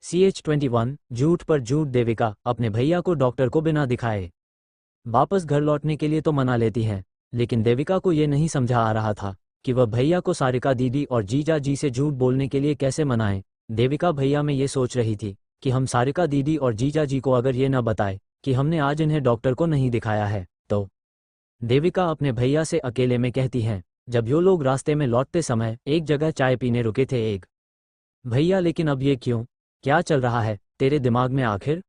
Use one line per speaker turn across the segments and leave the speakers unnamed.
CH21 झूठ पर झूठ। देविका अपने भैया को डॉक्टर को बिना दिखाए वापस घर लौटने के लिए तो मना लेती है, लेकिन देविका को ये नहीं समझा आ रहा था कि वह भैया को सारिका दीदी और जीजा जी से झूठ बोलने के लिए कैसे मनाए। देविका भैया में ये सोच रही थी कि हम सारिका दीदी और जीजा जी को अगर ये न बताए कि हमने आज इन्हें डॉक्टर को नहीं दिखाया है तो। देविका अपने भैया से अकेले में कहती है, जब यो लोग रास्ते में लौटते समय एक जगह चाय पीने रुके थे। एक भैया, लेकिन अब ये क्यों? क्या चल रहा है तेरे दिमाग में आखिर?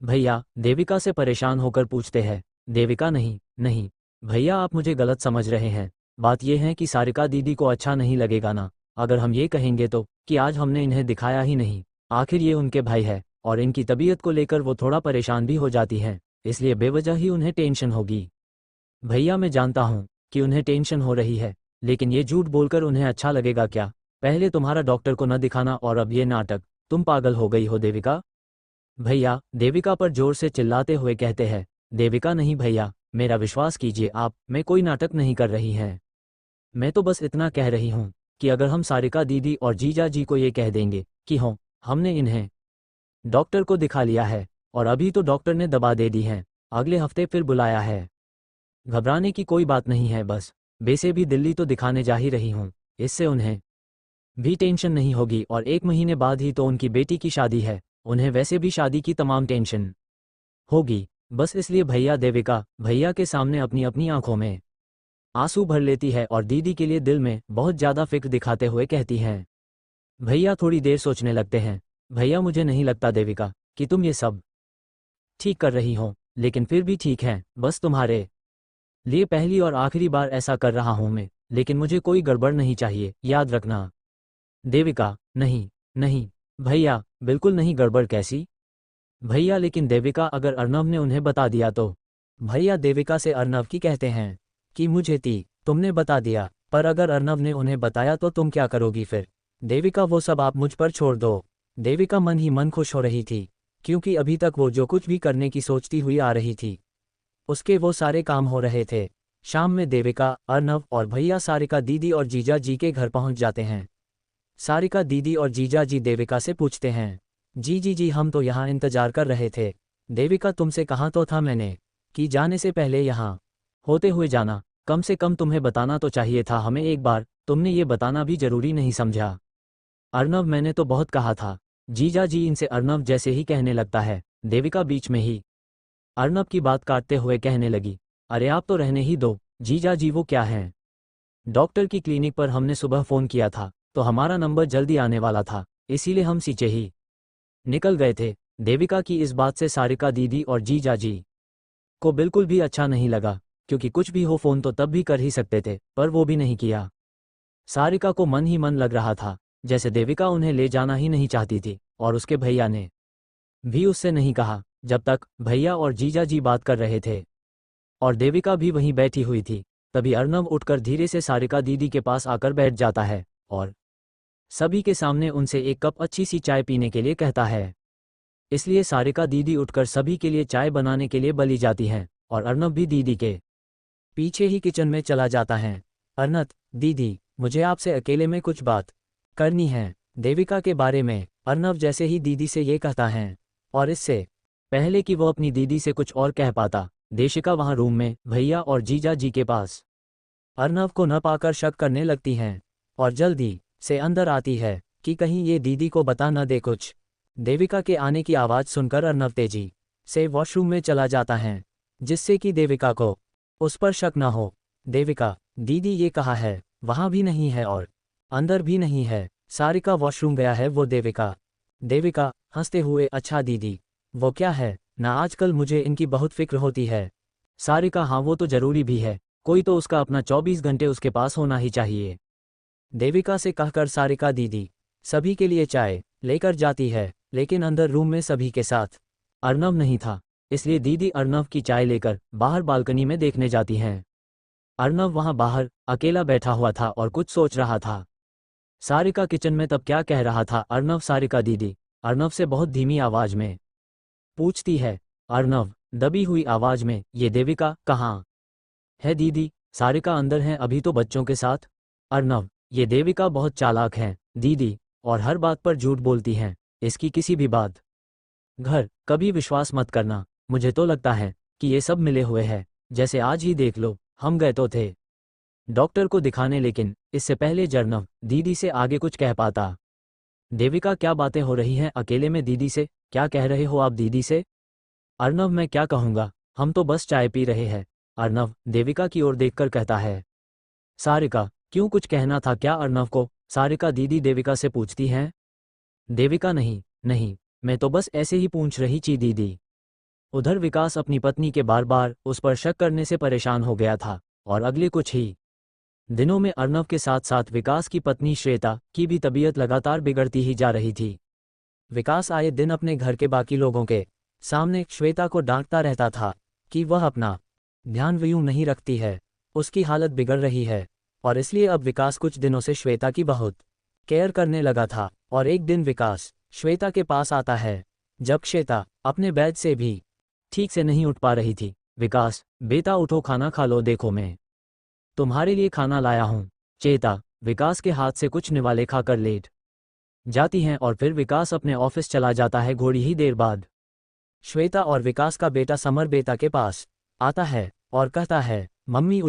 भैया देविका से परेशान होकर पूछते हैं। देविका, नहीं नहीं भैया, आप मुझे गलत समझ रहे हैं। बात यह है कि सारिका दीदी को अच्छा नहीं लगेगा ना अगर हम ये कहेंगे तो कि आज हमने इन्हें दिखाया ही नहीं। आखिर ये उनके भाई है और इनकी तबीयत को लेकर वो थोड़ा परेशान भी हो जाती है, इसलिए बेवजह ही उन्हें टेंशन होगी। भैया मैं जानता हूँ कि उन्हें टेंशन हो रही है, लेकिन ये झूठ बोलकर उन्हें अच्छा लगेगा क्या? पहले तुम्हारा डॉक्टर को न दिखाना और अब ये नाटक। तुम पागल हो गई हो देविका। भैया देविका पर जोर से चिल्लाते हुए कहते हैं। देविका, नहीं भैया, मेरा विश्वास कीजिए आप, मैं कोई नाटक नहीं कर रही हैं। मैं तो बस इतना कह रही हूँ कि अगर हम सारिका दीदी और जीजा जी को ये कह देंगे कि हो हमने इन्हें डॉक्टर को दिखा लिया है और अभी तो डॉक्टर ने दवा दे दी है, अगले हफ्ते फिर बुलाया है। घबराने की कोई बात नहीं है, बस वैसे भी दिल्ली तो दिखाने जा ही रही हूँ, इससे उन्हें भी टेंशन नहीं होगी और 1 महीने बाद ही तो उनकी बेटी की शादी है, उन्हें वैसे भी शादी की तमाम टेंशन होगी। बस इसलिए भैया। देविका भैया के सामने अपनी अपनी आंखों में आंसू भर लेती है और दीदी के लिए दिल में बहुत ज़्यादा फिक्र दिखाते हुए कहती हैं। भैया थोड़ी देर सोचने लगते हैं। भैया, मुझे नहीं लगता देविका कि तुम ये सब ठीक कर रही हो, लेकिन फिर भी ठीक है, बस तुम्हारे लिए पहली और आखिरी बार ऐसा कर रहा हूं मैं, लेकिन मुझे कोई गड़बड़ नहीं चाहिए, याद रखना। देविका, नहीं नहीं भैया, बिल्कुल नहीं, गड़बड़ कैसी? भैया लेकिन देविका, अगर अर्नव ने उन्हें बता दिया तो? भैया देविका से अर्नव की कहते हैं कि मुझे तुमने बता दिया, पर अगर अर्नव ने उन्हें बताया तो तुम क्या करोगी फिर? देविका, वो सब आप मुझ पर छोड़ दो। देविका मन ही मन खुश हो रही थी, क्योंकि अभी तक वो जो कुछ भी करने की सोचती हुई आ रही थी उसके वो सारे काम हो रहे थे। शाम में देविका, अर्नव और भैया सारिका दीदी और जीजा जी के घर पहुंच जाते हैं। सारिका दीदी और जीजा जी देविका से पूछते हैं, जी जी जी, हम तो यहाँ इंतजार कर रहे थे। देविका, तुमसे कहा तो था मैंने कि जाने से पहले यहाँ होते हुए जाना, कम से कम तुम्हें बताना तो चाहिए था हमें एक बार, तुमने ये बताना भी जरूरी नहीं समझा। अर्नव, मैंने तो बहुत कहा था। जीजा जी इनसे अर्नव जैसे ही कहने लगता है। देविका बीच में ही अर्नव की बात काटते हुए कहने लगी, अरे आप तो रहने ही दो जीजा जी, वो क्या हैं? डॉक्टर की क्लिनिक पर हमने सुबह फ़ोन किया था तो हमारा नंबर जल्दी आने वाला था, इसीलिए हम सीचे ही निकल गए थे। देविका की इस बात से सारिका दीदी और जीजा जी को बिल्कुल भी अच्छा नहीं लगा, क्योंकि कुछ भी हो फ़ोन तो तब भी कर ही सकते थे, पर वो भी नहीं किया। सारिका को मन ही मन लग रहा था जैसे देविका उन्हें ले जाना ही नहीं चाहती थी, और उसके भैया ने भी उससे नहीं कहा जब तक भैया और जीजा जी बात कर रहे थे और देविका भी वहीं बैठी हुई थी। तभी अर्नव उठकर धीरे से सारिका दीदी के पास आकर बैठ जाता है और सभी के सामने उनसे एक कप अच्छी सी चाय पीने के लिए कहता है। इसलिए सारिका दीदी उठकर सभी के लिए चाय बनाने के लिए बली जाती हैं और अर्नव भी दीदी के पीछे ही किचन में चला जाता है। अर्नत, दीदी, मुझे आपसे अकेले में कुछ बात करनी है देविका के बारे में। अर्नव जैसे ही दीदी से ये कहता है और इससे पहले कि वो अपनी दीदी से कुछ और कह पाता, देशिका वहाँ रूम में भैया और जीजा जी के पास अर्नव को न पाकर शक करने लगती हैं और जल्दी से अंदर आती है कि कहीं ये दीदी को बता न दे कुछ। देविका के आने की आवाज़ सुनकर अर्नव तेजी से वॉशरूम में चला जाता है, जिससे कि देविका को उस पर शक न हो। देविका, दीदी ये कहा है, वहाँ भी नहीं है और अंदर भी नहीं है। सारिका वॉशरूम गया है वो। देविका हंसते हुए, अच्छा दीदी, वो क्या है ना, आजकल मुझे इनकी बहुत फिक्र होती है। सारिका, हाँ वो तो ज़रूरी भी है, कोई तो उसका अपना 24 घंटे उसके पास होना ही चाहिए। देविका से कहकर सारिका दीदी सभी के लिए चाय लेकर जाती है, लेकिन अंदर रूम में सभी के साथ अर्नव नहीं था, इसलिए दीदी अर्नव की चाय लेकर बाहर बालकनी में देखने जाती हैं। अर्नव वहां बाहर अकेला बैठा हुआ था और कुछ सोच रहा था। सारिका किचन में तब क्या कह रहा था अर्नव? सारिका दीदी अर्नव से बहुत धीमी आवाज में पूछती है। अर्नव दबी हुई आवाज में, ये देविका कहाँ है दीदी? सारिका, अंदर हैं अभी तो बच्चों के साथ। अर्नव, ये देविका बहुत चालाक हैं दीदी, और हर बात पर झूठ बोलती हैं, इसकी किसी भी बात। घर कभी विश्वास मत करना, मुझे तो लगता है कि ये सब मिले हुए है। जैसे आज ही देख लो, हम गए तो थे डॉक्टर को दिखाने, लेकिन इससे पहले जर्नव दीदी से आगे कुछ कह पाता। देविका, क्या बातें हो रही हैं अकेले में दीदी से? क्या कह रहे हो आप दीदी से? अर्नव, मैं क्या कहूँगा, हम तो बस चाय पी रहे हैं। अर्नव देविका की ओर देखकर कहता है। सारिका, क्यों, कुछ कहना था क्या अर्नव को? सारिका दीदी देविका से पूछती हैं। देविका, नहीं नहीं, मैं तो बस ऐसे ही पूछ रही थी दीदी। उधर विकास अपनी पत्नी के बार बार उस पर शक करने से परेशान हो गया था, और अगले कुछ ही दिनों में अर्नव के साथ साथ विकास की पत्नी श्वेता की भी तबीयत लगातार बिगड़ती ही जा रही थी। विकास आए दिन अपने घर के बाकी लोगों के सामने श्वेता को डांटता रहता था कि वह अपना ध्यान यूं नहीं रखती है, उसकी हालत बिगड़ रही है, और इसलिए अब विकास कुछ दिनों से श्वेता की बहुत केयर करने लगा था। और एक दिन विकास श्वेता के पास आता है जब श्वेता अपने बेड से भी ठीक से नहीं उठ पा रही थी। विकास, बेटा उठो, खाना खा लो, देखो मैं तुम्हारे लिए खाना लाया हूँ। चेता विकास के हाथ से कुछ निवाले खाकर लेट जाती हैं, और फिर विकास अपने ऑफिस चला जाता है। थोड़ी ही देर बाद श्वेता और विकास का बेटा समर बेटा के पास आता है और कहता है, मम्मी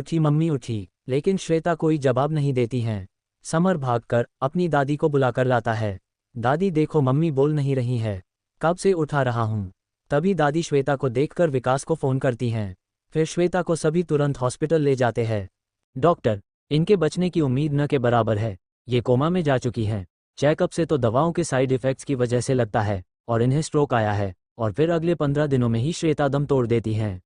उठी, लेकिन श्वेता कोई जवाब नहीं देती हैं। समर भागकर अपनी दादी को बुलाकर लाता है। दादी, देखो मम्मी बोल नहीं रही है, कब से उठा रहा हूँ। तभी दादी श्वेता को देखकर विकास को फ़ोन करती हैं। फिर श्वेता को सभी तुरंत हॉस्पिटल ले जाते हैं। डॉक्टर, इनके बचने की उम्मीद न के बराबर है, ये कोमा में जा चुकी हैं। चेकअप से तो दवाओं के साइड इफ़ेक्ट्स की वजह से लगता है, और इन्हें स्ट्रोक आया है, और फिर अगले 15 दिनों में ही श्वेता दम तोड़ देती हैं।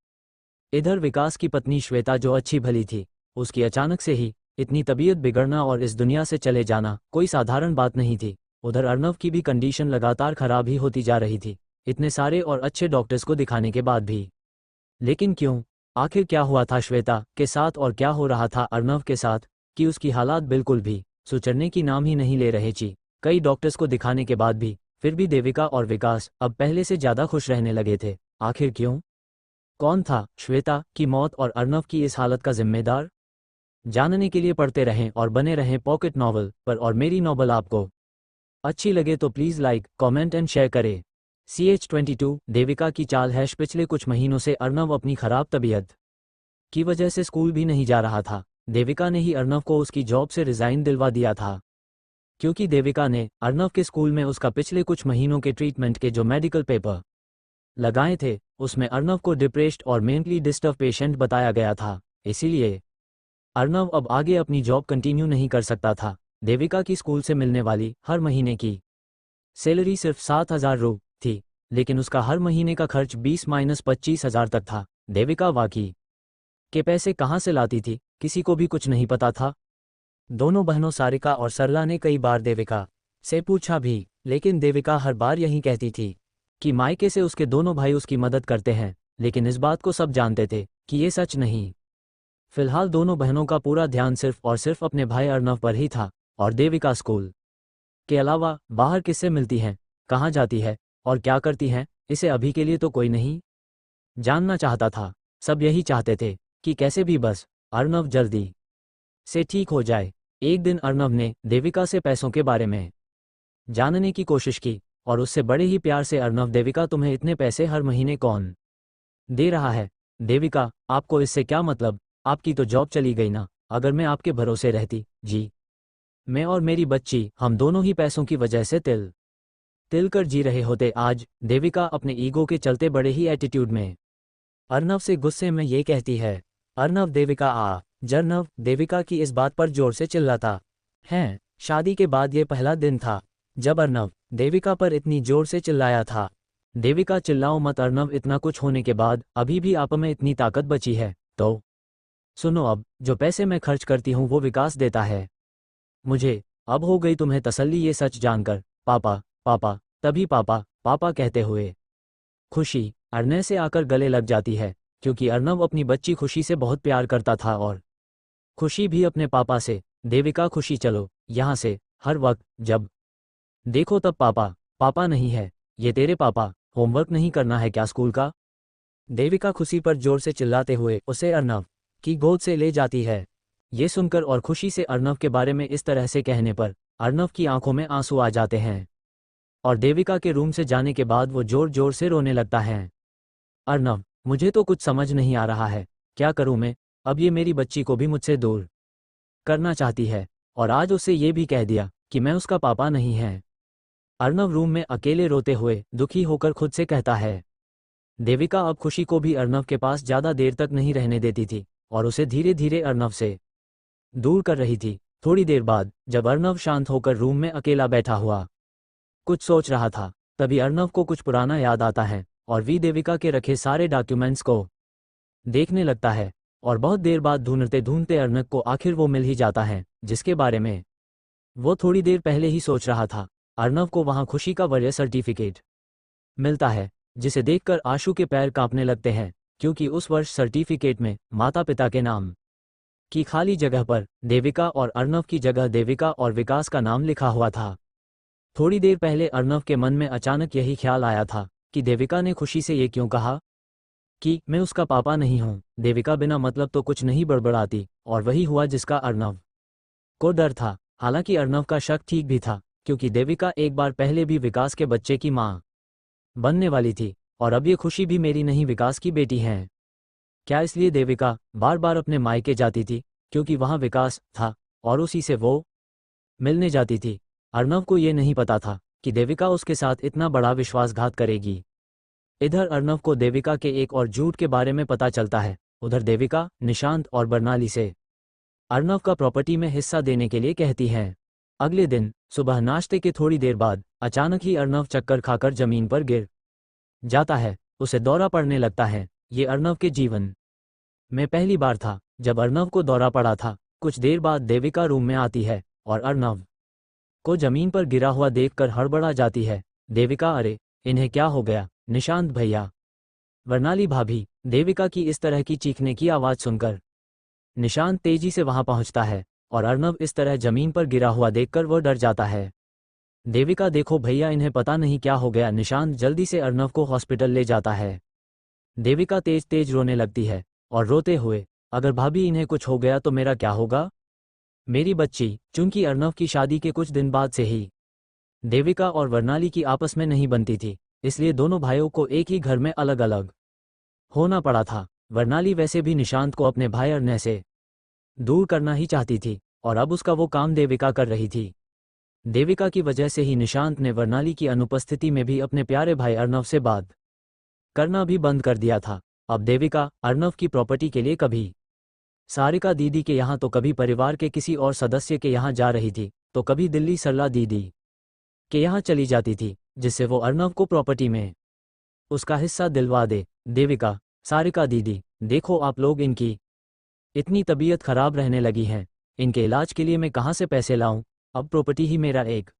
इधर विकास की पत्नी श्वेता, जो अच्छी भली थी, उसकी अचानक से ही इतनी तबीयत बिगड़ना और इस दुनिया से चले जाना कोई साधारण बात नहीं थी। उधर अर्नव की भी कंडीशन लगातार खराब ही होती जा रही थी, इतने सारे और अच्छे डॉक्टर्स को दिखाने के बाद भी। लेकिन क्यों? आखिर क्या हुआ था श्वेता के साथ, और क्या हो रहा था अर्नव के साथ कि उसकी हालात बिल्कुल भी सुधरने की नाम ही नहीं ले रहे थी। कई डॉक्टर्स को दिखाने के बाद भी फिर भी देविका और विकास अब पहले से ज़्यादा खुश रहने लगे थे। आखिर क्यों? कौन था श्वेता की मौत और अर्नव की इस हालत का जिम्मेदार? जानने के लिए पढ़ते रहें और बने रहें पॉकेट नॉवल पर। और मेरी नॉवल आपको अच्छी लगे तो please like, comment and share करें। CH22 देविका की चाल है। पिछले कुछ महीनों से अर्नव अपनी खराब तबीयत की वजह से स्कूल भी नहीं जा रहा था। देविका ने ही अर्नव को उसकी जॉब से रिज़ाइन दिलवा दिया था, क्योंकि देविका ने अर्नव के स्कूल में उसका पिछले कुछ महीनों के ट्रीटमेंट के जो मेडिकल पेपर लगाए थे, उसमें अर्नव को डिप्रेस्ड और मेंटली डिस्टर्ब पेशेंट बताया गया था। इसीलिए अर्नव अब आगे अपनी जॉब कंटिन्यू नहीं कर सकता था। देविका की स्कूल से मिलने वाली हर महीने की सैलरी सिर्फ 7,000 रु थी, लेकिन उसका हर महीने का खर्च 20-25,000 तक था। देविका वाकई के पैसे कहाँ से लाती थी, किसी को भी कुछ नहीं पता था। दोनों बहनों सारिका और सरला ने कई बार देविका से पूछा भी, लेकिन देविका हर बार यही कहती थी कि मायके से उसके दोनों भाई उसकी मदद करते हैं, लेकिन इस बात को सब जानते थे कि ये सच नहीं। फिलहाल दोनों बहनों का पूरा ध्यान सिर्फ और सिर्फ अपने भाई अर्नव पर ही था, और देविका स्कूल के अलावा बाहर किससे मिलती हैं, कहाँ जाती है और क्या करती हैं, इसे अभी के लिए तो कोई नहीं जानना चाहता था। सब यही चाहते थे कि कैसे भी बस अर्नव जल्दी से ठीक हो जाए। एक दिन अर्नव ने देविका से पैसों के बारे में जानने की कोशिश की, और उससे बड़े ही प्यार से, अर्नव, देविका तुम्हें इतने पैसे हर महीने कौन दे रहा है? देविका, आपको इससे क्या मतलब, आपकी तो जॉब चली गई ना। अगर मैं आपके भरोसे रहती जी, मैं और मेरी बच्ची, हम दोनों ही पैसों की वजह से तिल कर जी रहे होते आज। देविका अपने ईगो के चलते बड़े ही एटीट्यूड में अर्नव से गुस्से में ये कहती है। अर्नव, देविका जर्नव देविका की इस बात पर जोर से चिल्लाता है। शादी के बाद ये पहला दिन था जब अर्नव देविका पर इतनी जोर से चिल्लाया था। देविका, चिल्लाओ मत अर्नव, इतना कुछ होने के बाद अभी भी आप में इतनी ताकत बची है तो सुनो, अब जो पैसे मैं खर्च करती हूँ वो विकास देता है मुझे। अब हो गई तुम्हें तसल्ली ये सच जानकर। पापा पापा, तभी पापा पापा कहते हुए खुशी अर्नव से आकर गले लग जाती है, क्योंकि अर्नव अपनी बच्ची खुशी से बहुत प्यार करता था, और खुशी भी अपने पापा से। देविका, खुशी चलो यहाँ से, हर वक्त जब देखो तब पापा पापा नहीं है, ये तेरे पापा, होमवर्क नहीं करना है क्या स्कूल का? देविका खुशी पर जोर से चिल्लाते हुए उसे अर्नव की गोद से ले जाती है। ये सुनकर और खुशी से अर्नव के बारे में इस तरह से कहने पर अर्नव की आंखों में आंसू आ जाते हैं। और देविका के रूम से जाने के बाद वो जोर जोर से रोने लगता है। अर्नव, मुझे तो कुछ समझ नहीं आ रहा है, क्या करूं मैं? अब ये मेरी बच्ची को भी मुझसे दूर करना चाहती है और आज उसे ये भी कह दिया कि मैं उसका पापा नहीं है। अर्नव रूम में अकेले रोते हुए दुखी होकर खुद से कहता है। देविका अब खुशी को भी अर्नव के पास ज्यादा देर तक नहीं रहने देती थी और उसे धीरे धीरे अर्नव से दूर कर रही थी। थोड़ी देर बाद जब अर्नव शांत होकर रूम में अकेला बैठा हुआ कुछ सोच रहा था, तभी अर्नव को कुछ पुराना याद आता है और वी देविका के रखे सारे डॉक्यूमेंट्स को देखने लगता है और बहुत देर बाद ढूंढते ढूंढते अर्नव को आखिर वो मिल ही जाता है जिसके बारे में वो थोड़ी देर पहले ही सोच रहा था। अर्नव को वहां खुशी का वरीय सर्टिफिकेट मिलता है, जिसे देखकर आशु के पैर कांपने लगते हैं क्योंकि उस वर्ष सर्टिफिकेट में माता पिता के नाम की खाली जगह पर देविका और अर्नव की जगह देविका और विकास का नाम लिखा हुआ था। थोड़ी देर पहले अर्नव के मन में अचानक यही ख्याल आया था कि देविका ने खुशी से ये क्यों कहा कि मैं उसका पापा नहीं हूं। देविका बिना मतलब तो कुछ नहीं बड़बड़ाती और वही हुआ जिसका अर्नव को डर था। हालांकि अर्नव का शक ठीक भी था क्योंकि देविका एक बार पहले भी विकास के बच्चे की मां बनने वाली थी और अब ये खुशी भी मेरी नहीं विकास की बेटी है। क्या इसलिए देविका बार बार अपने मायके जाती थी क्योंकि वहां विकास था और उसी से वो मिलने जाती थी? अर्नव को ये नहीं पता था कि देविका उसके साथ इतना बड़ा विश्वासघात करेगी। इधर अर्नव को देविका के एक और झूठ के बारे में पता चलता है। उधर देविका निशांत और बर्नाली से अर्नव का प्रॉपर्टी में हिस्सा देने के लिए कहती है। अगले दिन सुबह नाश्ते के थोड़ी देर बाद अचानक ही अर्नव चक्कर खाकर जमीन पर गिर जाता है। उसे दौरा पड़ने लगता है। ये अर्नव के जीवन में पहली बार था जब अर्नव को दौरा पड़ा था। कुछ देर बाद देविका रूम में आती है और अर्नव को जमीन पर गिरा हुआ देखकर हड़बड़ा जाती है। देविका, अरे इन्हें क्या हो गया? निशांत भैया, वर्णाली भाभी। देविका की इस तरह की चीखने की आवाज सुनकर निशांत तेजी से वहां पहुंचता है और अर्नव इस तरह जमीन पर गिरा हुआ देखकर वो डर जाता है। देविका, देखो भैया, इन्हें पता नहीं क्या हो गया। निशांत जल्दी से अर्नव को हॉस्पिटल ले जाता है। देविका तेज तेज रोने लगती है और रोते हुए, अगर भाभी इन्हें कुछ हो गया तो मेरा क्या होगा? मेरी बच्ची। चूंकि अर्नव की शादी के कुछ दिन बाद से ही देविका और वर्णाली की आपस में नहीं बनती थी, इसलिए दोनों भाइयों को एक ही घर में अलग अलग होना पड़ा था। वर्णाली वैसे भी निशांत को अपने भाई अर्नव से दूर करना ही चाहती थी और अब उसका वो काम देविका कर रही थी। देविका की वजह से ही निशांत ने वर्णाली की अनुपस्थिति में भी अपने प्यारे भाई अर्नव से बात करना भी बंद कर दिया था। अब देविका अर्नव की प्रॉपर्टी के लिए कभी सारिका दीदी के यहाँ तो कभी परिवार के किसी और सदस्य के यहाँ जा रही थी, तो कभी दिल्ली सरला दीदी के यहाँ चली जाती थी, जिससे वो अर्नव को प्रॉपर्टी में उसका हिस्सा दिलवा दे। देविका, सारिका दीदी, देखो आप लोग, इनकी इतनी तबीयत खराब रहने लगी है, इनके इलाज के लिए मैं कहाँ से पैसे लाऊं? अब प्रॉपर्टी ही मेरा एक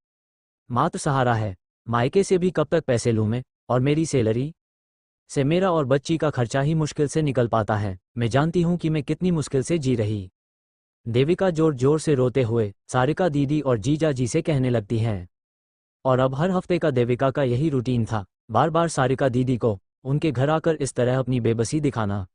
मात्र सहारा है। मायके से भी कब तक पैसे लूं मैं? और मेरी सैलरी से मेरा और बच्ची का खर्चा ही मुश्किल से निकल पाता है। मैं जानती हूं कि मैं कितनी मुश्किल से जी रही। देविका जोर जोर से रोते हुए सारिका दीदी और जीजा जी से कहने लगती हैं। और अब हर हफ्ते का देविका का यही रूटीन था, बार बार सारिका दीदी को उनके घर आकर इस तरह अपनी बेबसी दिखाना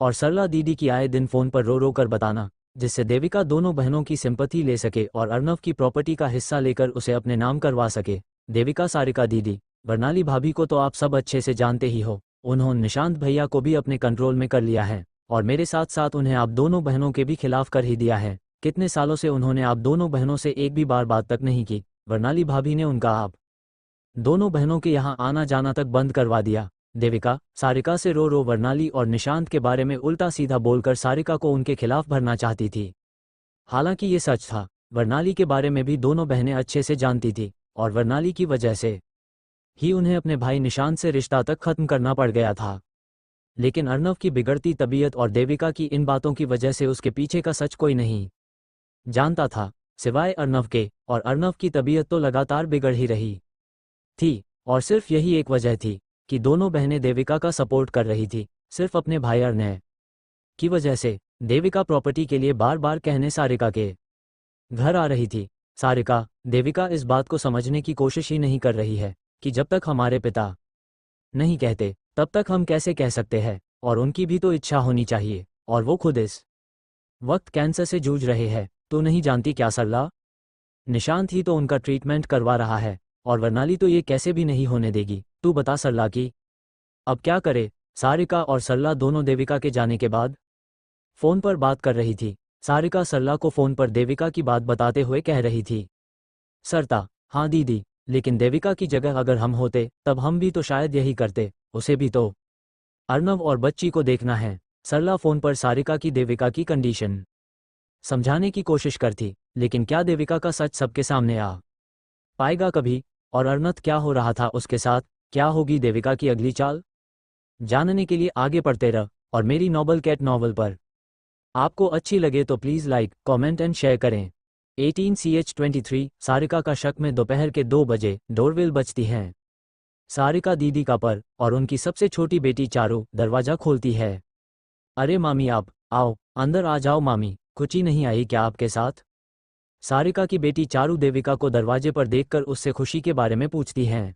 और सरला दीदी की आए दिन फोन पर रो रो कर बताना, जिससे देविका दोनों बहनों की सिंपैथी ले सके और अर्नव की प्रॉपर्टी का हिस्सा लेकर उसे अपने नाम करवा सके। देविका, सारिका दीदी, वर्णाली भाभी को तो आप सब अच्छे से जानते ही हो। उन्होंने निशांत भैया को भी अपने कंट्रोल में कर लिया है और मेरे साथ साथ उन्हें आप दोनों बहनों के भी खिलाफ कर ही दिया है। कितने सालों से उन्होंने आप दोनों बहनों से एक भी बार बात तक नहीं की। वर्णाली भाभी ने उनका आप दोनों बहनों के यहाँ आना जाना तक बंद करवा दिया। देविका सारिका से रो रो वर्णाली और निशांत के बारे में उल्टा सीधा बोलकर सारिका को उनके खिलाफ भरना चाहती थी। हालांकि ये सच था, वर्णाली के बारे में भी दोनों बहनें अच्छे से जानती थी और वर्णाली की वजह से ही उन्हें अपने भाई निशांत से रिश्ता तक खत्म करना पड़ गया था। लेकिन अर्नव की बिगड़ती तबीयत और देविका की इन बातों की वजह से उसके पीछे का सच कोई नहीं जानता था सिवाय अर्नव के, और अर्नव की तबीयत तो लगातार बिगड़ ही रही थी और सिर्फ यही एक वजह थी कि दोनों बहनें देविका का सपोर्ट कर रही थी। सिर्फ अपने भाई अर्नव की वजह से देविका प्रॉपर्टी के लिए बार बार कहने सारिका के घर आ रही थी। सारिका, देविका इस बात को समझने की कोशिश ही नहीं कर रही है कि जब तक हमारे पिता नहीं कहते तब तक हम कैसे कह सकते हैं, और उनकी भी तो इच्छा होनी चाहिए, और वो खुद इस वक्त कैंसर से जूझ रहे हैं। तो नहीं जानती क्या सरला? निशांत ही तो उनका ट्रीटमेंट करवा रहा है और वर्णाली तो ये कैसे भी नहीं होने देगी। तू बता सरला की अब क्या करे। सारिका और सरला दोनों देविका के जाने के बाद फोन पर बात कर रही थी। सारिका सरला को फोन पर देविका की बात बताते हुए कह रही थी, सरता, हाँ दीदी, लेकिन देविका की जगह अगर हम होते तब हम भी तो शायद यही करते, उसे भी तो अर्नव और बच्ची को देखना है। सरला फोन पर सारिका की देविका की कंडीशन समझाने की कोशिश करती, लेकिन क्या देविका का सच सबके सामने आ पाएगा कभी? और अर्नत क्या हो रहा था उसके साथ? क्या होगी देविका की अगली चाल? जानने के लिए आगे पढ़ते रह और मेरी नॉबल कैट नॉवल पर आपको अच्छी लगे तो please like, comment and share करें। 18CH23 सारिका का शक में दोपहर के 2 बजे डोरबेल बजती हैं। सारिका दीदी का पर और उनकी सबसे छोटी बेटी चारू दरवाजा खोलती है। अरे मामी आप आओ, अंदर आ जाओ मामी, खुची नहीं आई क्या आपके साथ? सारिका की बेटी चारू देविका को दरवाजे पर देखकर उससे खुशी के बारे में पूछती हैं।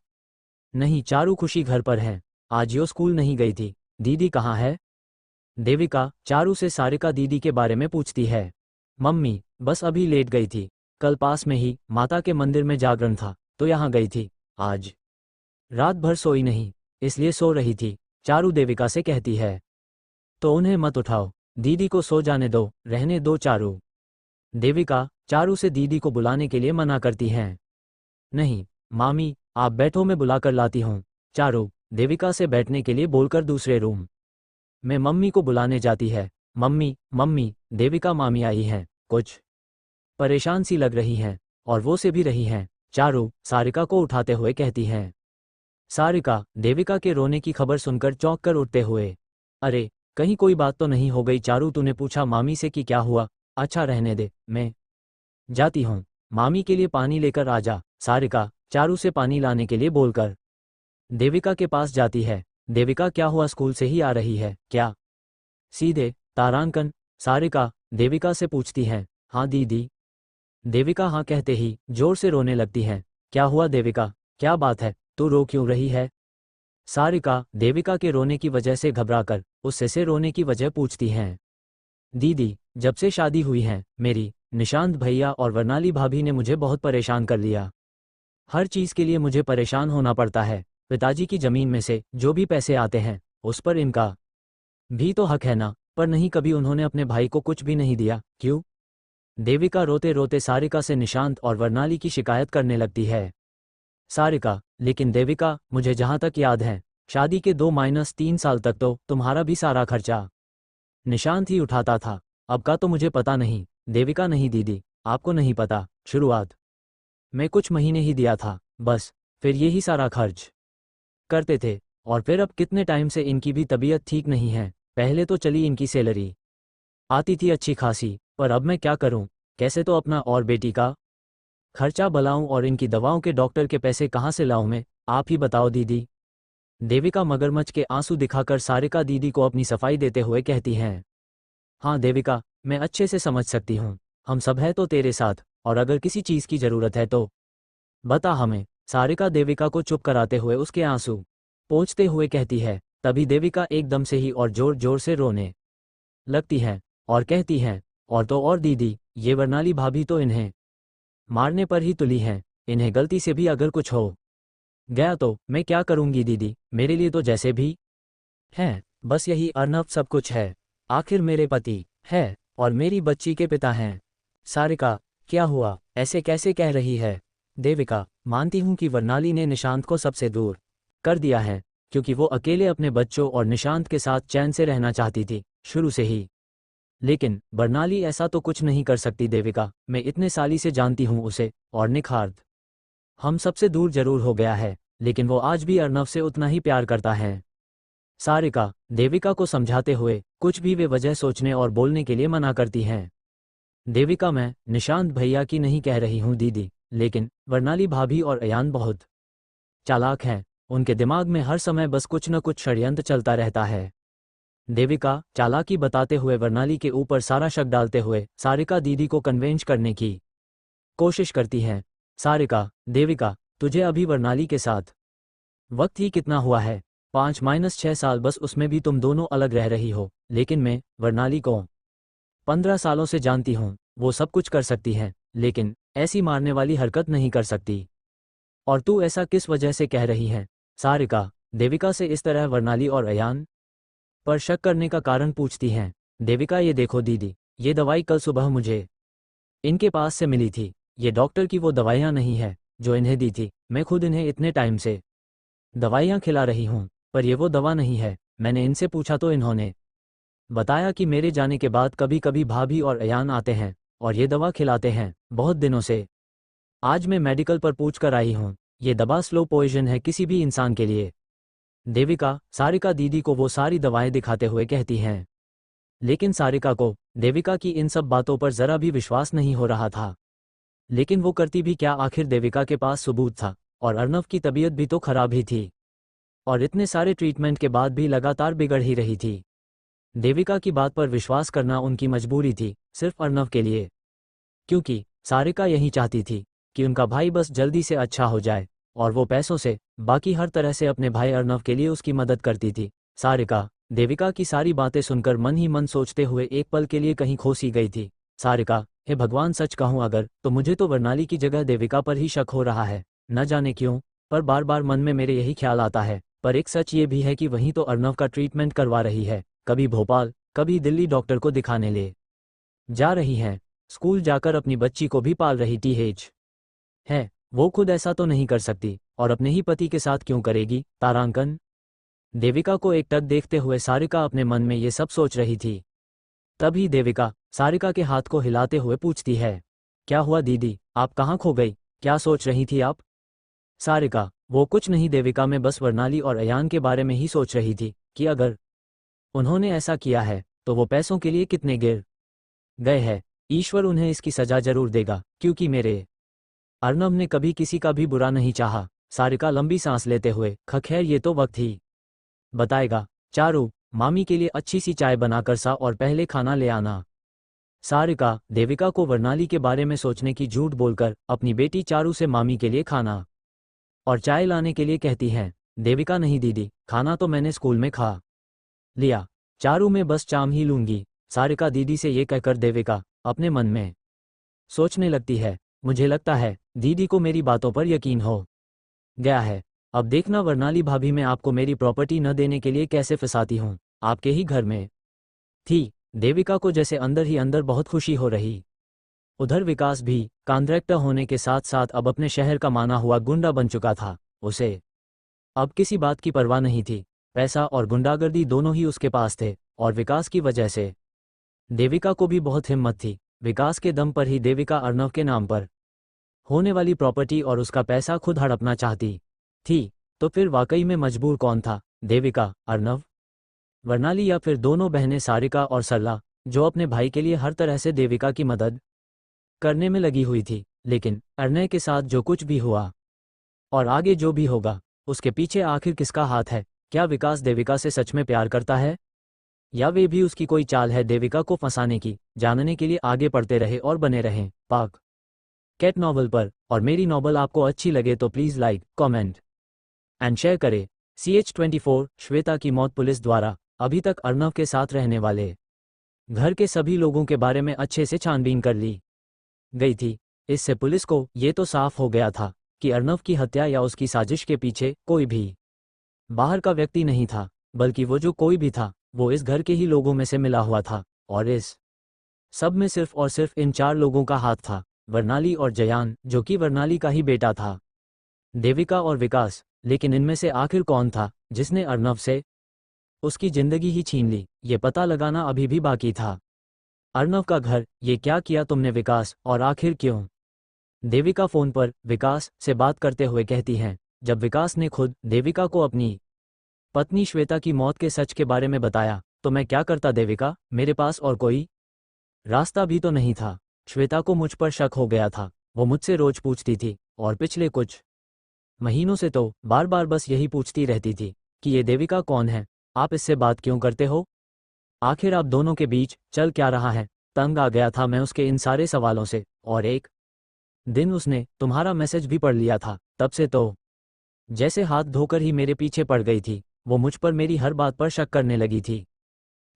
नहीं चारू, खुशी घर पर है, आज यो स्कूल नहीं गई थी। दीदी कहाँ है? देविका चारू से सारिका दीदी के बारे में पूछती है। मम्मी बस अभी लेट गई थी, कल पास में ही माता के मंदिर में जागरण था तो यहाँ गई थी। आज रात भर सोई नहीं, इसलिए सो रही थी, चारू देविका से कहती है। तो उन्हें मत उठाओ, दीदी को सो जाने दो, रहने दो चारू। देविका चारू से दीदी को बुलाने के लिए मना करती हैं। नहीं मामी आप बैठो, मैं बुलाकर लाती हूँ। चारू देविका से बैठने के लिए बोलकर दूसरे रूम में मम्मी को बुलाने जाती है। मम्मी मम्मी, देविका मामी आई हैं, कुछ परेशान सी लग रही हैं और वो से भी रही हैं। चारू सारिका को उठाते हुए कहती हैं। सारिका देविका के रोने की खबर सुनकर चौंक कर उठते हुए, अरे कहीं कोई बात तो नहीं हो गई? चारू तूने पूछा मामी से कि क्या हुआ? अच्छा रहने दे, मैं जाती हूँ, मामी के लिए पानी लेकर आ जा। सारिका चारू से पानी लाने के लिए बोलकर देविका के पास जाती है। देविका क्या हुआ, स्कूल से ही आ रही है क्या? सीधे तारांकन? सारिका देविका से पूछती हैं। हाँ दीदी। देविका हाँ कहते ही जोर से रोने लगती हैं। क्या हुआ देविका, क्या बात है, तू रो क्यों रही है? सारिका देविका के रोने की वजह से घबराकर उससे से रोने की वजह पूछती हैं। दीदी जब से शादी हुई है मेरी, निशांत भैया और वर्णाली भाभी ने मुझे बहुत परेशान कर लिया। हर चीज़ के लिए मुझे परेशान होना पड़ता है। पिताजी की ज़मीन में से जो भी पैसे आते हैं उस पर इनका भी तो हक है ना, पर नहीं, कभी उन्होंने अपने भाई को कुछ भी नहीं दिया। क्यों? देविका रोते रोते सारिका से निशांत और वर्णाली की शिकायत करने लगती है। सारिका लेकिन देविका, मुझे जहाँ तक याद है शादी के 2-3 साल तक तो तुम्हारा भी सारा खर्चा निशांत ही उठाता था। अब का तो मुझे पता नहीं। देविका नहीं दीदी, आपको नहीं पता, शुरुआत में कुछ महीने ही दिया था बस, फिर यही सारा खर्च करते थे। और फिर अब कितने टाइम से इनकी भी तबीयत ठीक नहीं है। पहले तो चली इनकी सैलरी आती थी अच्छी खासी, पर अब मैं क्या करूं? कैसे तो अपना और बेटी का खर्चा बलाऊं और इनकी दवाओं के डॉक्टर के पैसे कहाँ से लाऊं मैं? आप ही बताओ दीदी। देविका मगरमच्छ के आंसू दिखाकर सारिका दीदी को अपनी सफाई देते हुए कहती हैं। हाँ देविका, मैं अच्छे से समझ सकती हूँ, हम सब हैं तो तेरे साथ, और अगर किसी चीज़ की ज़रूरत है तो बता हमें। सारिका देविका को चुप कराते हुए उसके आंसू पोंछते हुए कहती है। तभी देविका एकदम से ही और जोर जोर से रोने लगती है और कहती हैं, और तो और दीदी, ये वर्णाली भाभी तो इन्हें मारने पर ही तुली हैं। इन्हें गलती से भी अगर कुछ हो गया तो मैं क्या करूंगी दीदी? मेरे लिए तो जैसे भी हैं बस यही अर्नव सब कुछ है। आखिर मेरे पति है और मेरी बच्ची के पिता हैं। सारिका क्या हुआ, ऐसे कैसे कह रही है? देविका मानती हूं कि वर्णाली ने निशांत को सबसे दूर कर दिया है, क्योंकि वो अकेले अपने बच्चों और निशांत के साथ चैन से रहना चाहती थी शुरू से ही। लेकिन वर्णाली ऐसा तो कुछ नहीं कर सकती देविका, मैं इतने साली से जानती हूँ उसे, और निखार्द हम सबसे दूर जरूर हो गया है, लेकिन वो आज भी अर्नव से उतना ही प्यार करता है। सारिका देविका को समझाते हुए कुछ भी वे वजह सोचने और बोलने के लिए मना करती हैं। देविका मैं निशांत भैया की नहीं कह रही हूँ दीदी, लेकिन वर्णाली भाभी और अयान बहुत चालाक हैं, उनके दिमाग में हर समय बस कुछ न कुछ षड्यंत्र चलता रहता है। देविका चालाकी बताते हुए वर्णाली के ऊपर सारा शक डालते हुए सारिका दीदी को कन्वेंस करने की कोशिश करती हैं। सारिका देविका, तुझे अभी वर्णाली के साथ वक्त ही कितना हुआ है? 5-6 साल, बस उसमें भी तुम दोनों अलग रह रही हो। लेकिन मैं वर्णाली को 15 सालों से जानती हूँ, वो सब कुछ कर सकती है, लेकिन ऐसी मारने वाली हरकत नहीं कर सकती। और तू ऐसा किस वजह से कह रही है? सारिका देविका से इस तरह वर्णाली और अयान पर शक करने का कारण पूछती हैं। देविका ये देखो दीदी, ये दवाई कल सुबह मुझे इनके पास से मिली थी। ये डॉक्टर की वो दवाइयाँ नहीं है जो इन्हें दी थी। मैं खुद इन्हें इतने टाइम से दवाइयाँ खिला रही हूँ, पर ये वो दवा नहीं है। मैंने इनसे पूछा तो इन्होंने बताया कि मेरे जाने के बाद कभी कभी भाभी और अयान आते हैं और ये दवा खिलाते हैं बहुत दिनों से। आज मैं मेडिकल पर पूछ कर आई हूँ। ये दवा स्लो पॉइजन है किसी भी इंसान के लिए। देविका सारिका दीदी को वो सारी दवाएं दिखाते हुए कहती हैं। लेकिन सारिका को देविका की इन सब बातों पर जरा भी विश्वास नहीं हो रहा था। लेकिन वो करती भी क्या, आखिर देविका के पास सबूत था और अर्नव की तबीयत भी तो खराब ही थी और इतने सारे ट्रीटमेंट के बाद भी लगातार बिगड़ ही रही थी। देविका की बात पर विश्वास करना उनकी मजबूरी थी, सिर्फ अर्नव के लिए, क्योंकि सारिका यही चाहती थी कि उनका भाई बस जल्दी से अच्छा हो जाए और वो पैसों से, बाकी हर तरह से अपने भाई अर्नव के लिए उसकी मदद करती थी। सारिका देविका की सारी बातें सुनकर मन ही मन सोचते हुए एक पल के लिए कहीं खो सी गई थी। सारिका, हे भगवान, सच कहूँ अगर तो मुझे तो वर्णाली की जगह देविका पर ही शक हो रहा है। न जाने क्यों, पर बार बार मन में मेरे यही ख्याल आता है। पर एक सच ये भी है कि वहीं तो अर्नव का ट्रीटमेंट करवा रही है, कभी भोपाल कभी दिल्ली डॉक्टर को दिखाने ले जा रही हैं। स्कूल जाकर अपनी बच्ची को भी पाल रही टीएच है। वो खुद ऐसा तो नहीं कर सकती और अपने ही पति के साथ क्यों करेगी तारांकन? देविका को एकटक देखते हुए सारिका अपने मन में ये सब सोच रही थी। तभी देविका सारिका के हाथ को हिलाते हुए पूछती है, क्या हुआ दीदी, आप कहाँ खो गई? क्या सोच रही थी आप? सारिका, वो कुछ नहीं देविका, मैं बस वर्णाली और अयान के बारे में ही सोच रही थी कि अगर उन्होंने ऐसा किया है तो वो पैसों के लिए कितने गिर गए हैं। ईश्वर उन्हें इसकी सजा जरूर देगा, क्योंकि मेरे अर्नव ने कभी किसी का भी बुरा नहीं चाहा। सारिका लंबी सांस लेते हुए, खैर ये तो वक्त ही बताएगा। चारू, मामी के लिए अच्छी सी चाय बनाकर सा और पहले खाना ले आना। सारिका देविका को वर्णाली के बारे में सोचने की झूठ बोलकर अपनी बेटी चारू से मामी के लिए खाना और चाय लाने के लिए कहती हैं। देविका, नहीं दीदी, खाना तो मैंने स्कूल में खा लिया। चारू, मैं बस चाम ही लूंगी। सारिका दीदी से ये कहकर देविका अपने मन में सोचने लगती है, मुझे लगता है दीदी को मेरी बातों पर यकीन हो गया है। अब देखना वर्णाली भाभी, मैं आपको मेरी प्रॉपर्टी न देने के लिए कैसे फंसाती हूँ। आपके ही घर में थी। देविका को जैसे अंदर ही अंदर बहुत खुशी हो रही। उधर विकास भी कॉन्ट्रैक्टर होने के साथ साथ अब अपने शहर का माना हुआ गुंडा बन चुका था। उसे अब किसी बात की परवाह नहीं थी। पैसा और गुंडागर्दी दोनों ही उसके पास थे और विकास की वजह से देविका को भी बहुत हिम्मत थी। विकास के दम पर ही देविका अर्नव के नाम पर होने वाली प्रॉपर्टी और उसका पैसा खुद हड़पना चाहती थी। तो फिर वाकई में मजबूर कौन था, देविका, अर्नव, वर्णाली या फिर दोनों बहनें सारिका और सरला, जो अपने भाई के लिए हर तरह से देविका की मदद करने में लगी हुई थी। लेकिन अर्नय के साथ जो कुछ भी हुआ और आगे जो भी होगा, उसके पीछे आखिर किसका हाथ है? क्या विकास देविका से सच में प्यार करता है या वे भी उसकी कोई चाल है देविका को फंसाने की? जानने के लिए आगे पढ़ते रहे और बने रहें पाक कैट नॉवल पर। और मेरी नॉवल आपको अच्छी लगे तो please like, comment and share करें। CH24 श्वेता की मौत पुलिस द्वारा अभी तक अर्नव के साथ रहने वाले घर के सभी लोगों के बारे में अच्छे से छानबीन कर ली गई थी। इससे पुलिस को ये तो साफ हो गया था कि अर्नव की हत्या या उसकी साजिश के पीछे कोई भी बाहर का व्यक्ति नहीं था, बल्कि वो जो कोई भी था वो इस घर के ही लोगों में से मिला हुआ था। और इस सब में सिर्फ और सिर्फ इन 4 लोगों का हाथ था, वर्णाली और जयान, जो कि वर्णाली का ही बेटा था, देविका और विकास। लेकिन इनमें से आखिर कौन था जिसने अर्नव से उसकी जिंदगी ही छीन ली? ये पता लगाना अभी भी बाकी था। अर्नव का घर, ये क्या किया तुमने विकास, और आखिर क्यों? देविका फोन पर विकास से बात करते हुए कहती हैं। जब विकास ने खुद देविका को अपनी पत्नी श्वेता की मौत के सच के बारे में बताया तो मैं क्या करता देविका, मेरे पास और कोई रास्ता भी तो नहीं था। श्वेता को मुझ पर शक हो गया था। वो मुझसे रोज पूछती थी और पिछले कुछ महीनों से तो बार बार बस यही पूछती रहती थी कि ये देविका कौन है, आप इससे बात क्यों करते हो, आखिर आप दोनों के बीच चल क्या रहा है। तंग आ गया था मैं उसके इन सारे सवालों से। और एक दिन उसने तुम्हारा मैसेज भी पढ़ लिया था। तब से तो जैसे हाथ धोकर ही मेरे पीछे पड़ गई थी। वो मुझ पर मेरी हर बात पर शक करने लगी थी।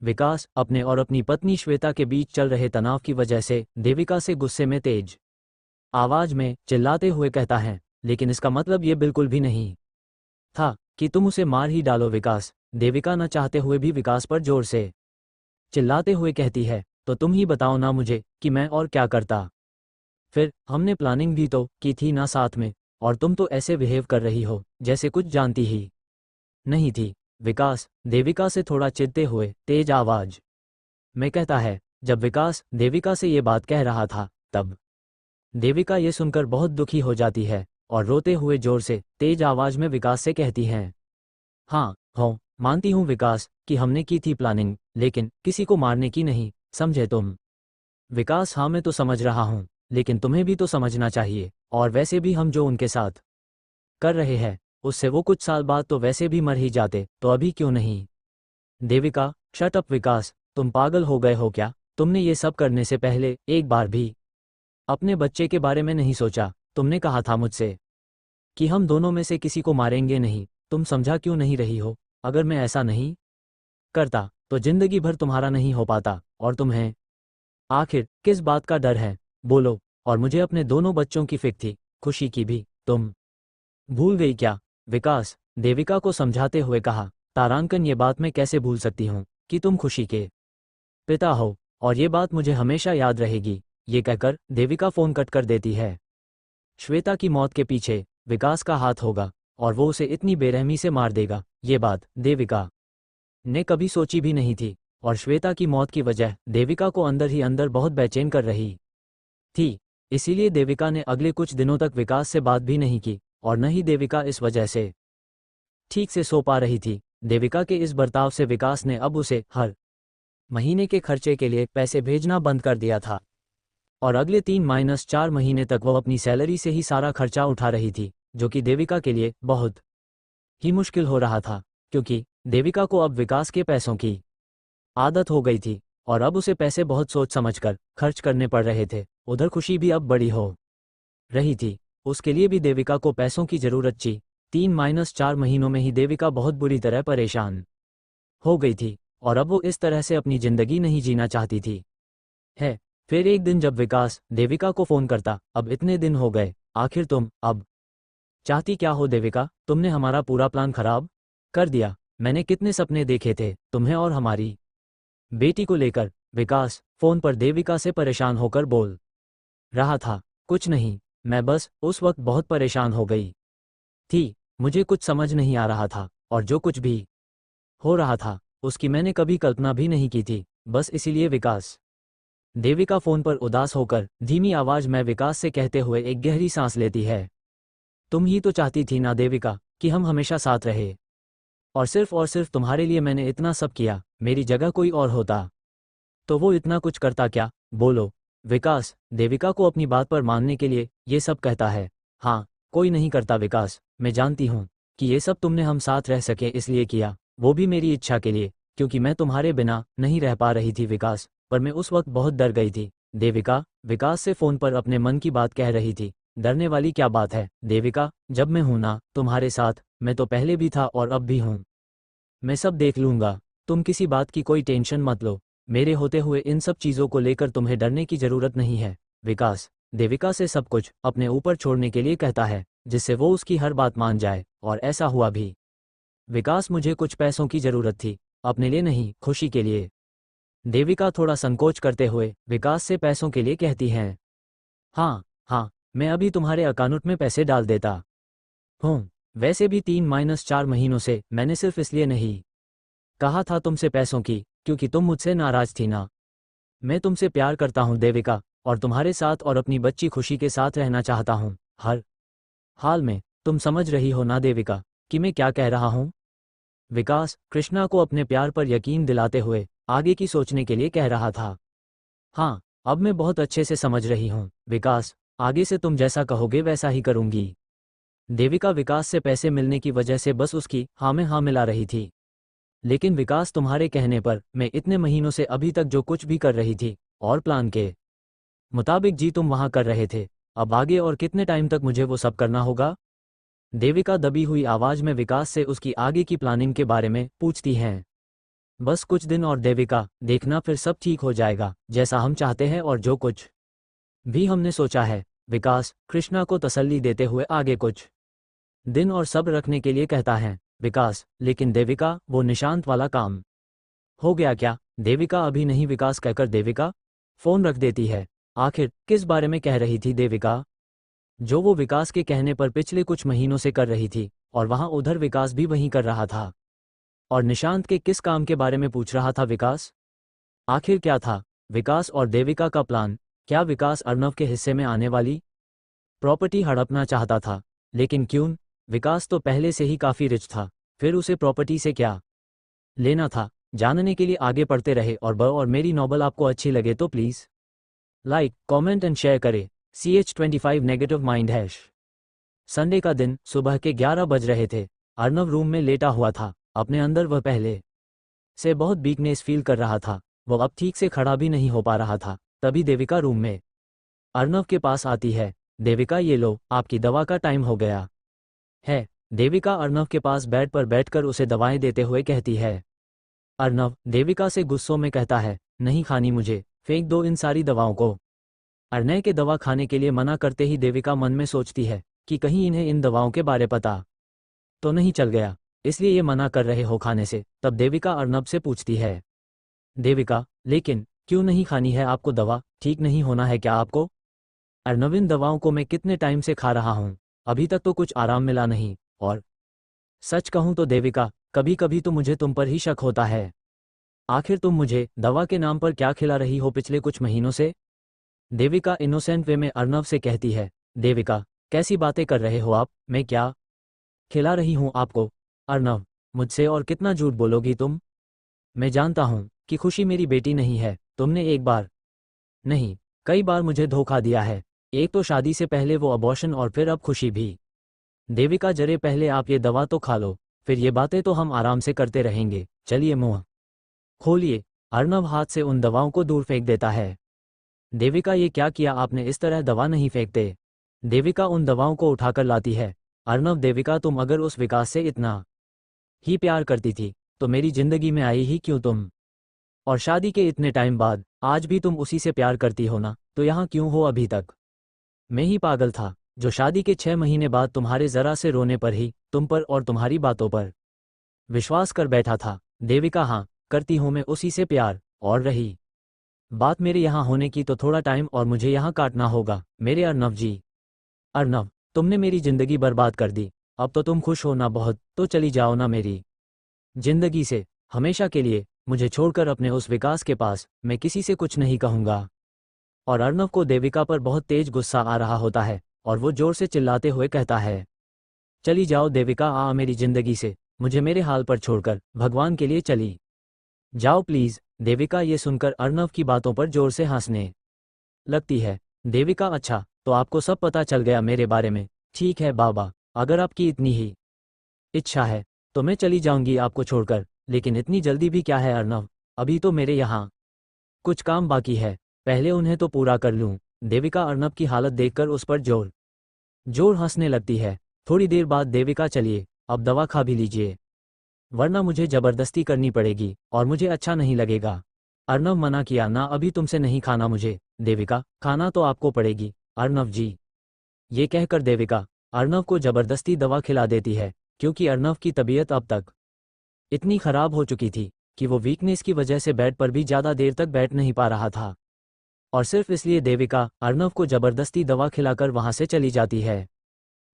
विकास अपने और अपनी पत्नी श्वेता के बीच चल रहे तनाव की वजह से देविका से गुस्से में तेज आवाज में चिल्लाते हुए कहता है। लेकिन इसका मतलब ये बिल्कुल भी नहीं था कि तुम उसे मार ही डालो विकास। देविका न चाहते हुए भी विकास पर जोर से चिल्लाते हुए कहती है, तो तुम ही बताओ ना मुझे कि मैं और क्या करता। फिर हमने प्लानिंग भी तो की थी ना साथ में, और तुम तो ऐसे बिहेव कर रही हो जैसे कुछ जानती ही नहीं थी। विकास देविका से थोड़ा चिढ़ते हुए तेज आवाज में कहता है। जब विकास देविका से ये बात कह रहा था तब देविका ये सुनकर बहुत दुखी हो जाती है और रोते हुए जोर से तेज आवाज में विकास से कहती है, हाँ हो मानती हूँ विकास कि हमने की थी प्लानिंग, लेकिन किसी को मारने की नहीं, समझे तुम। विकास हाँ मैं तो समझ रहा हूँ, लेकिन तुम्हें भी तो समझना चाहिए, और वैसे भी हम जो उनके साथ कर रहे हैं उससे वो कुछ साल बाद तो वैसे भी मर ही जाते, तो अभी क्यों नहीं। देविका शट अप विकास, तुम पागल हो गए हो क्या। तुमने ये सब करने से पहले एक बार भी अपने बच्चे के बारे में नहीं सोचा। तुमने कहा था मुझसे कि हम दोनों में से किसी को मारेंगे नहीं, तुम समझा क्यों नहीं रही हो। अगर मैं ऐसा नहीं करता तो जिंदगी भर तुम्हारा नहीं हो पाता, और तुम्हें आखिर किस बात का डर है, बोलो। और मुझे अपने दोनों बच्चों की फिक्र थी, खुशी की भी, तुम भूल गई क्या। विकास देविका को समझाते हुए कहा, तारांकन ये बात मैं कैसे भूल सकती हूँ कि तुम खुशी के पिता हो, और ये बात मुझे हमेशा याद रहेगी। ये कहकर देविका फोन कट कर देती है। श्वेता की मौत के पीछे विकास का हाथ होगा, और वो उसे इतनी बेरहमी से मार देगा, ये बात देविका ने कभी सोची भी नहीं थी। और श्वेता की मौत की वजह देविका को अंदर ही अंदर बहुत बेचैन कर रही थी। इसीलिए देविका ने अगले कुछ दिनों तक विकास से बात भी नहीं की, और न ही देविका इस वजह से ठीक से सो पा रही थी। देविका के इस बर्ताव से विकास ने अब उसे हर महीने के खर्चे के लिए पैसे भेजना बंद कर दिया था, और अगले 3-4 महीने तक वह अपनी सैलरी से ही सारा खर्चा उठा रही थी, जो कि देविका के लिए बहुत ही मुश्किल हो रहा था, क्योंकि देविका को अब विकास के पैसों की आदत हो गई थी, और अब उसे पैसे बहुत सोच समझकर खर्च करने पड़ रहे थे। उधर खुशी भी अब बड़ी हो रही थी, उसके लिए भी देविका को पैसों की जरूरत थी। 3-4 महीनों में ही देविका बहुत बुरी तरह परेशान हो गई थी, और अब वो इस तरह से अपनी जिंदगी नहीं जीना चाहती थी। फिर एक दिन जब विकास देविका को फोन करता, अब इतने दिन हो गए, आखिर तुम अब चाहती क्या हो देविका। तुमने हमारा पूरा प्लान खराब कर दिया। मैंने कितने सपने देखे थे तुम्हें और हमारी बेटी को लेकर। विकास फोन पर देविका से परेशान होकर बोल रहा था, कुछ नहीं, मैं बस उस वक्त बहुत परेशान हो गई थी। मुझे कुछ समझ नहीं आ रहा था, और जो कुछ भी हो रहा था उसकी मैंने कभी कल्पना भी नहीं की थी, बस इसीलिए। विकास देविका फोन पर उदास होकर धीमी आवाज में विकास से कहते हुए एक गहरी सांस लेती है। तुम ही तो चाहती थी ना देविका कि हम हमेशा साथ रहे, और सिर्फ तुम्हारे लिए मैंने इतना सब किया। मेरी जगह कोई और होता तो वो इतना कुछ करता क्या, बोलो। विकास देविका को अपनी बात पर मानने के लिए ये सब कहता है। हाँ, कोई नहीं करता विकास, मैं जानती हूँ कि ये सब तुमने हम साथ रह सके इसलिए किया, वो भी मेरी इच्छा के लिए, क्योंकि मैं तुम्हारे बिना नहीं रह पा रही थी विकास। पर मैं उस वक्त बहुत डर गई थी। देविका विकास से फोन पर अपने मन की बात कह रही थी। डरने वाली क्या बात है देविका, जब मैं हूं ना तुम्हारे साथ, मैं तो पहले भी था और अब भी हूं। मैं सब देख लूंगा, तुम किसी बात की कोई टेंशन मत लो। मेरे होते हुए इन सब चीज़ों को लेकर तुम्हें डरने की ज़रूरत नहीं है। विकास देविका से सब कुछ अपने ऊपर छोड़ने के लिए कहता है, जिससे वो उसकी हर बात मान जाए, और ऐसा हुआ भी। विकास मुझे कुछ पैसों की ज़रूरत थी, अपने लिए नहीं, खुशी के लिए। देविका थोड़ा संकोच करते हुए विकास से पैसों के लिए कहती हैं। हाँ हाँ, मैं अभी तुम्हारे अकाउंट में पैसे डाल देता हूँ। वैसे भी 3-4 महीनों से मैंने सिर्फ इसलिए नहीं कहा था तुमसे पैसों की, क्योंकि तुम मुझसे नाराज थी ना। मैं तुमसे प्यार करता हूँ देविका, और तुम्हारे साथ और अपनी बच्ची खुशी के साथ रहना चाहता हूँ हर हाल में। तुम समझ रही हो ना देविका कि मैं क्या कह रहा हूँ। विकास कृष्णा को अपने प्यार पर यकीन दिलाते हुए आगे की सोचने के लिए कह रहा था। हाँ, अब मैं बहुत अच्छे से समझ रही हूँ विकास, आगे से तुम जैसा कहोगे वैसा ही करूँगी। देविका विकास से पैसे मिलने की वजह से बस उसकी हाँ में हाँ मिला रही थी, लेकिन विकास तुम्हारे कहने पर मैं इतने महीनों से अभी तक जो कुछ भी कर रही थी, और प्लान के मुताबिक जी तुम वहाँ कर रहे थे, अब आगे और कितने टाइम तक मुझे वो सब करना होगा। देविका दबी हुई आवाज में विकास से उसकी आगे की प्लानिंग के बारे में पूछती हैं। बस कुछ दिन और देविका, देखना फिर सब ठीक हो जाएगा जैसा हम चाहते हैं, और जो कुछ भी हमने सोचा है विकास कृष्णा को तसल्ली देते हुए आगे कुछ दिन और सब्र रखने के लिए कहता है। विकास लेकिन देविका, वो निशांत वाला काम हो गया क्या? देविका अभी नहीं, विकास कहकर देविका फोन रख देती है। आखिर किस बारे में कह रही थी देविका, जो वो विकास के कहने पर पिछले कुछ महीनों से कर रही थी, और वहां उधर विकास भी वहीं कर रहा था। और निशांत के किस काम के बारे में पूछ रहा था विकास? आखिर क्या था विकास और देविका का प्लान? क्या विकास अर्नव के हिस्से में आने वाली प्रॉपर्टी हड़पना चाहता था? लेकिन क्यों? विकास तो पहले से ही काफी रिच था, फिर उसे प्रॉपर्टी से क्या लेना था? जानने के लिए आगे पढ़ते रहे। और मेरी नॉवल आपको अच्छी लगे तो please like, comment and share करें। CH25 negative mind hash. Sunday का दिन, सुबह के 11 बज रहे थे। अर्नव रूम में लेटा हुआ था। अपने अंदर वह पहले से बहुत वीकनेस फील कर रहा था। वह अब ठीक से खड़ा भी नहीं हो पा रहा था। तभी देविका रूम में अर्नव के पास आती है। देविका, ये लो, आपकी दवा का टाइम हो गया है। देविका अर्नव के पास बेड पर बैठकर उसे दवाएं देते हुए कहती है। अर्नव देविका से गुस्सों में कहता है, नहीं खानी मुझे, फेंक दो इन सारी दवाओं को। अर्नव के दवा खाने के लिए मना करते ही देविका मन में सोचती है कि कहीं इन्हें इन दवाओं के बारे पता तो नहीं चल गया, इसलिए ये मना कर रहे हो खाने से। तब देविका अर्नव से पूछती है, देविका लेकिन क्यों नहीं खानी है आपको दवा? ठीक नहीं होना है क्या आपको? अर्नव, इन दवाओं को मैं कितने टाइम से खा रहा हूँ, अभी तक तो कुछ आराम मिला नहीं। और सच कहूँ तो देविका, कभी कभी तो मुझे तुम पर ही शक होता है। आखिर तुम मुझे दवा के नाम पर क्या खिला रही हो पिछले कुछ महीनों से? देविका इनोसेंट वे में अर्नव से कहती है। देविका, कैसी बातें कर रहे हो आप? मैं क्या खिला रही हूँ आपको? अर्नव, मुझसे और कितना झूठ बोलोगी तुम? मैं जानता हूँ कि खुशी मेरी बेटी नहीं है। तुमने एक बार नहीं, कई बार मुझे धोखा दिया है। एक तो शादी से पहले वो अबॉर्शन, और फिर अब खुशी भी। देविका, जरे पहले आप ये दवा तो खा लो, फिर ये बातें तो हम आराम से करते रहेंगे। चलिए मुंह खोलिए। अर्नव हाथ से उन दवाओं को दूर फेंक देता है। देविका, ये क्या किया आपने? इस तरह दवा नहीं फेंकते। देविका उन दवाओं को उठाकर लाती है। अर्नव, देविका, तुम अगर उस विकास से इतना ही प्यार करती थी तो मेरी जिंदगी में आई ही क्यों तुम? और शादी के इतने टाइम बाद आज भी तुम उसी से प्यार करती हो ना, तो यहाँ क्यों हो अभी तक? मैं ही पागल था जो शादी के 6 महीने बाद तुम्हारे जरा से रोने पर ही तुम पर और तुम्हारी बातों पर विश्वास कर बैठा था। देविका, हाँ, करती हूँ मैं उसी से प्यार। और रही बात मेरे यहाँ होने की, तो थोड़ा टाइम और मुझे यहाँ काटना होगा मेरे अर्नव जी। अर्नव, तुमने मेरी जिंदगी बर्बाद कर दी। अब तो तुम खुश हो ना बहुत, तो चली जाओ ना मेरी जिंदगी से हमेशा के लिए, मुझे छोड़कर अपने उस विकास के पास। मैं किसी से कुछ नहीं कहूँगा। और अर्नव को देविका पर बहुत तेज गुस्सा आ रहा होता है, और वो जोर से चिल्लाते हुए कहता है, चली जाओ देविका, आ मेरी जिंदगी से, मुझे मेरे हाल पर छोड़कर भगवान के लिए चली जाओ प्लीज। देविका ये सुनकर अर्नव की बातों पर जोर से हंसने लगती है। देविका, अच्छा, तो आपको सब पता चल गया मेरे बारे में। ठीक है बाबा, अगर आपकी इतनी ही इच्छा है तो मैं चली जाऊंगी आपको छोड़कर, लेकिन इतनी जल्दी भी क्या है अर्नव? अभी तो मेरे यहाँ कुछ काम बाकी है, पहले उन्हें तो पूरा कर लूं। देविका अर्नव की हालत देखकर उस पर जोर जोर हंसने लगती है। थोड़ी देर बाद देविका, चलिए अब दवा खा भी लीजिए, वरना मुझे जबरदस्ती करनी पड़ेगी और मुझे अच्छा नहीं लगेगा। अर्नव, मना किया ना, अभी तुमसे नहीं खाना मुझे। देविका, खाना तो आपको पड़ेगी अर्नव जी। ये कहकर देविका अर्नव को जबरदस्ती दवा खिला देती है, क्योंकि अर्नव की तबीयत अब तक इतनी खराब हो चुकी थी कि वो वीकनेस की वजह से बेड पर भी ज़्यादा देर तक बैठ नहीं पा रहा था। और सिर्फ इसलिए देविका अर्नव को जबरदस्ती दवा खिलाकर वहां से चली जाती है।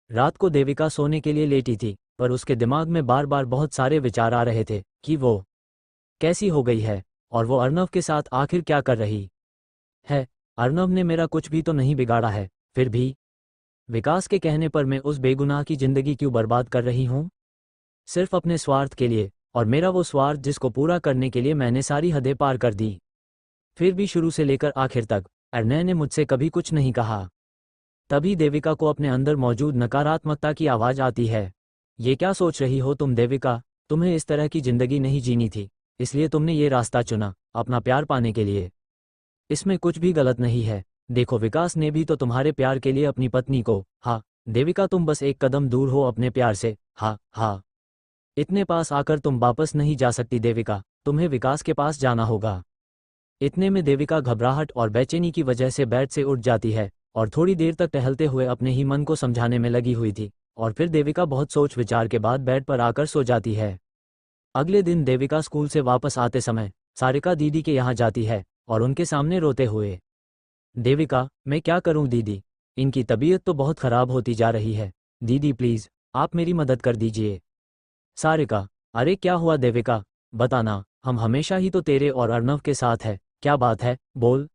रात को देविका सोने के लिए लेटी थी, पर उसके दिमाग में बार बार बहुत सारे विचार आ रहे थे कि वो कैसी हो गई है, और वो अर्नव के साथ आखिर क्या कर रही है। अर्नव ने मेरा कुछ भी तो नहीं बिगाड़ा है, फिर भी विकास के कहने पर मैं उस बेगुनाह की जिंदगी क्यों बर्बाद कर रही हूँ? सिर्फ अपने स्वार्थ के लिए, और मेरा वो स्वार्थ जिसको पूरा करने के लिए मैंने सारी हदें पार कर दी। फिर भी शुरू से लेकर आखिर तक अर्नव ने मुझसे कभी कुछ नहीं कहा। तभी देविका को अपने अंदर मौजूद नकारात्मकता की आवाज़ आती है। ये क्या सोच रही हो तुम देविका? तुम्हें इस तरह की जिंदगी नहीं जीनी थी, इसलिए तुमने ये रास्ता चुना अपना प्यार पाने के लिए। इसमें कुछ भी गलत नहीं है। देखो, विकास ने भी तो तुम्हारे प्यार के लिए अपनी पत्नी को, हाँ देविका, तुम बस एक कदम दूर हो अपने प्यार से। हाँ हाँ, इतने पास आकर तुम वापस नहीं जा सकती देविका, तुम्हें विकास के पास जाना होगा। इतने में देविका घबराहट और बेचैनी की वजह से बेड से उठ जाती है और थोड़ी देर तक टहलते हुए अपने ही मन को समझाने में लगी हुई थी। और फिर देविका बहुत सोच विचार के बाद बेड पर आकर सो जाती है। अगले दिन देविका स्कूल से वापस आते समय सारिका दीदी के यहाँ जाती है और उनके सामने रोते हुए, देविका, मैं क्या करूं दीदी, इनकी तबीयत तो बहुत खराब होती जा रही है। दीदी प्लीज आप मेरी मदद कर दीजिए। सारिका, अरे क्या हुआ देविका, बताना, हम हमेशा ही तो तेरे और अर्णव के साथ है, क्या बात है, बोल।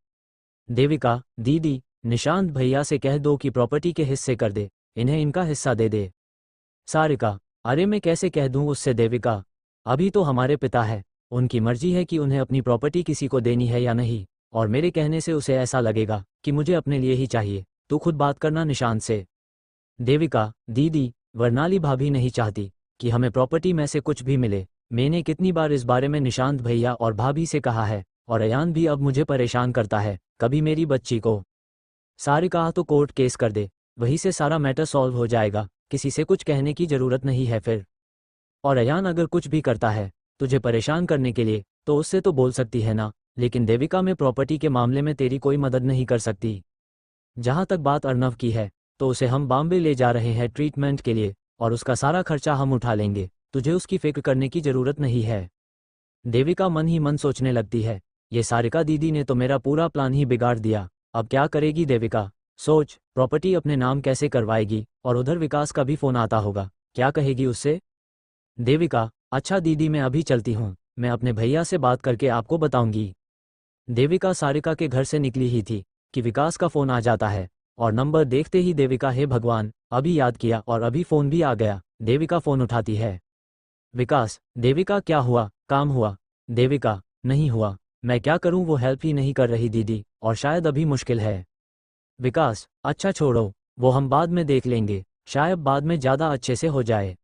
देविका, दीदी, निशांत भैया से कह दो कि प्रॉपर्टी के हिस्से कर दे, इन्हें इनका हिस्सा दे दे। सारिका, अरे मैं कैसे कह दूं उससे देविका, अभी तो हमारे पिता है, उनकी मर्जी है कि उन्हें अपनी प्रॉपर्टी किसी को देनी है या नहीं, और मेरे कहने से उसे ऐसा लगेगा कि मुझे अपने लिए ही चाहिए। तू खुद बात करना निशांत से। देविका, दीदी, वर्णाली भाभी नहीं चाहती कि हमें प्रॉपर्टी में से कुछ भी मिले। मैंने कितनी बार इस बारे में निशांत भैया और भाभी से कहा है, और अयान भी अब मुझे परेशान करता है, कभी मेरी बच्ची को। सारिका, तो कोर्ट केस कर दे, वहीं से सारा मैटर सॉल्व हो जाएगा, किसी से कुछ कहने की जरूरत नहीं है फिर। और अयान अगर कुछ भी करता है तुझे परेशान करने के लिए, तो उससे तो बोल सकती है ना, लेकिन देविका, में प्रॉपर्टी के मामले में तेरी कोई मदद नहीं कर सकती। जहां तक बात अर्णव की है, तो उसे हम बॉम्बे ले जा रहे हैं ट्रीटमेंट के लिए, और उसका सारा खर्चा हम उठा लेंगे, तुझे उसकी फिक्र करने की जरूरत नहीं है। देविका मन ही मन सोचने लगती है, ये सारिका दीदी ने तो मेरा पूरा प्लान ही बिगाड़ दिया, अब क्या करेगी देविका। सोच, प्रॉपर्टी अपने नाम कैसे करवाएगी, और उधर विकास का भी फोन आता होगा, क्या कहेगी उससे। देविका, अच्छा दीदी मैं अभी चलती हूँ, मैं अपने भैया से बात करके आपको बताऊंगी। देविका सारिका के घर से निकली ही थी कि विकास का फोन आ जाता है, और नंबर देखते ही देविका, हे भगवान, अभी याद किया और अभी फोन भी आ गया। देविका फोन उठाती है। विकास, देविका क्या हुआ, काम हुआ। देविका, नहीं हुआ, मैं क्या करूं, वो हेल्प ही नहीं कर रही दीदी, और शायद अभी मुश्किल है। विकास, अच्छा छोड़ो, वो हम बाद में देख लेंगे, शायद बाद में ज़्यादा अच्छे से हो जाए,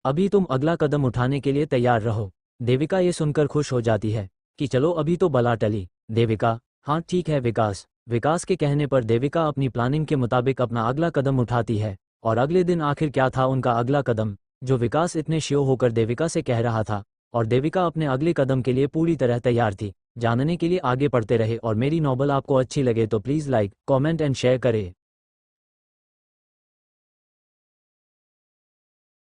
अभी तुम अगला कदम उठाने के लिए तैयार रहो। देविका ये सुनकर खुश हो जाती है कि चलो अभी तो बला टली। देविका, हाँ ठीक है विकास। विकास के कहने पर देविका अपनी प्लानिंग के मुताबिक अपना अगला कदम उठाती है, और अगले दिन आखिर क्या था उनका अगला कदम, जो विकास इतने श्योर होकर देविका से कह रहा था, और देविका अपने अगले कदम के लिए पूरी तरह तैयार थी। जानने के लिए आगे पढ़ते रहे, और मेरी नॉवल आपको अच्छी लगे तो please like, comment and share करें।